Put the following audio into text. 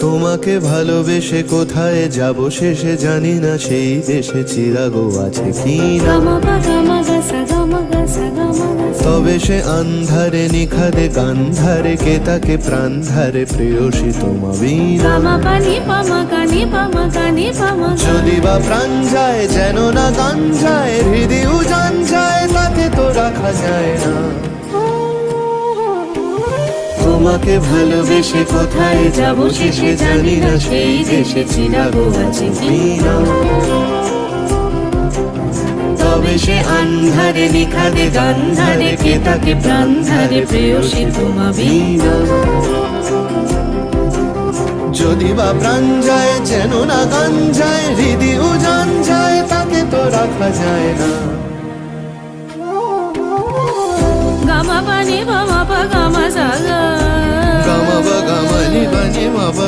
তোমাকে ভালোবেসে কোথায় যাব শেষে জানি না সেই দেশে চিরাগো আছে কি না। তবে সে আন্ধারে নিখাদে গান্ধারে কে তাকে প্রাণ ধারে প্রেয়সী তোমা বিনা। যদি বা প্রাণ যায় যেন না গান যায়, হৃদয় উজান যায় তাকে তো রাখা যায় না। তোমাকে ভালোবেসে কোথায় যাব শেষে জানি না সেই দেশে চিরাগো আছে কি না। তবে সে আন্ধারে নিখাদে গান্ধারে কে তাকে প্রাণ ধারে প্রেয়সী তোমা বিনা। যদি বা প্রাণ যায় যেন না গান যায়, হৃদয় উজান যায় তাকে তো রাখা যায় না। গামা পানি বামা পা গামা সা গা, গামা বা গামা নি বা নি মা বা